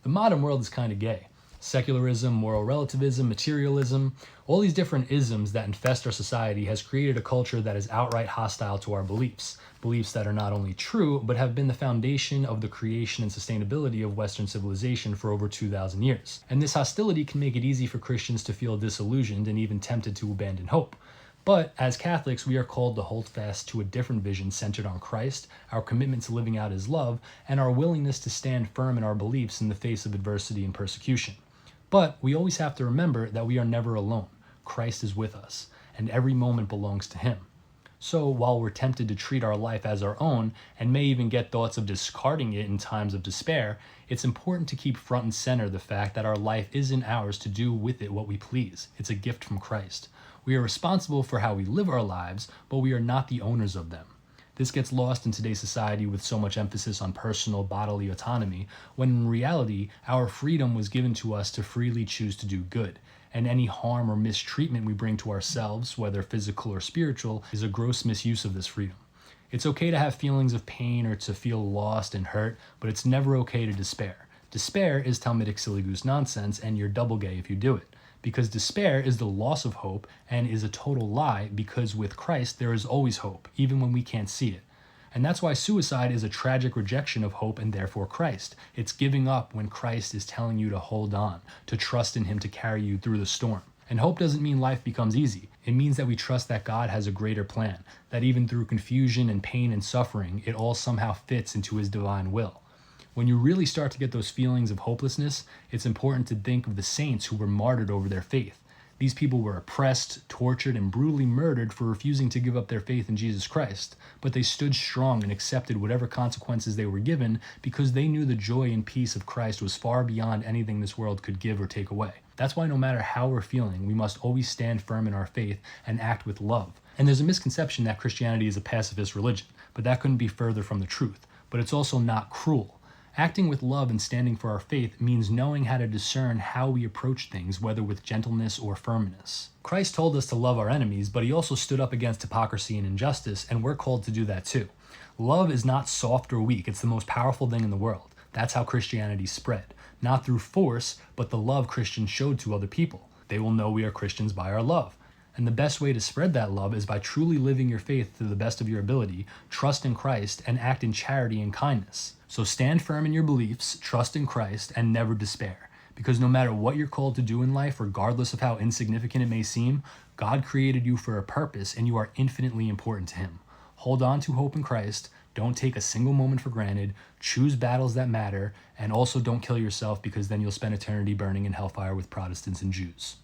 The modern world is kind of gay. Secularism, moral relativism, materialism, all these different isms that infest our society has created a culture that is outright hostile to our beliefs. Beliefs that are not only true, but have been the foundation of the creation and sustainability of Western civilization for over 2,000 years. And this hostility can make it easy for Christians to feel disillusioned and even tempted to abandon hope. But as Catholics, we are called to hold fast to a different vision centered on Christ, our commitment to living out his love, and our willingness to stand firm in our beliefs in the face of adversity and persecution. But we always have to remember that we are never alone. Christ is with us, and every moment belongs to him. So while we're tempted to treat our life as our own, and may even get thoughts of discarding it in times of despair, it's important to keep front and center the fact that our life isn't ours to do with it what we please. It's a gift from Christ. We are responsible for how we live our lives, but we are not the owners of them. This gets lost in today's society with so much emphasis on personal bodily autonomy, when in reality, our freedom was given to us to freely choose to do good, and any harm or mistreatment we bring to ourselves, whether physical or spiritual, is a gross misuse of this freedom. It's okay to have feelings of pain or to feel lost and hurt, but it's never okay to despair. Despair is Talmudic silly goose nonsense, and you're double gay if you do it. Because despair is the loss of hope and is a total lie, because with Christ there is always hope, even when we can't see it. And that's why suicide is a tragic rejection of hope and therefore Christ. It's giving up when Christ is telling you to hold on, to trust in him to carry you through the storm. And hope doesn't mean life becomes easy. It means that we trust that God has a greater plan, that even through confusion and pain and suffering, it all somehow fits into his divine will. When you really start to get those feelings of hopelessness, it's important to think of the saints who were martyred over their faith. These people were oppressed, tortured, and brutally murdered for refusing to give up their faith in Jesus Christ, but they stood strong and accepted whatever consequences they were given because they knew the joy and peace of Christ was far beyond anything this world could give or take away. That's why no matter how we're feeling, we must always stand firm in our faith and act with love. And there's a misconception that Christianity is a pacifist religion, but that couldn't be further from the truth. But it's also not cruel. Acting with love and standing for our faith means knowing how to discern how we approach things, whether with gentleness or firmness. Christ told us to love our enemies, but he also stood up against hypocrisy and injustice, and we're called to do that too. Love is not soft or weak, it's the most powerful thing in the world. That's how Christianity spread. Not through force, but the love Christians showed to other people. They will know we are Christians by our love. And the best way to spread that love is by truly living your faith to the best of your ability, trust in Christ, and act in charity and kindness. So stand firm in your beliefs, trust in Christ, and never despair. Because no matter what you're called to do in life, regardless of how insignificant it may seem, God created you for a purpose and you are infinitely important to him. Hold on to hope in Christ, don't take a single moment for granted, choose battles that matter, and also don't kill yourself because then you'll spend eternity burning in hellfire with Protestants and Jews.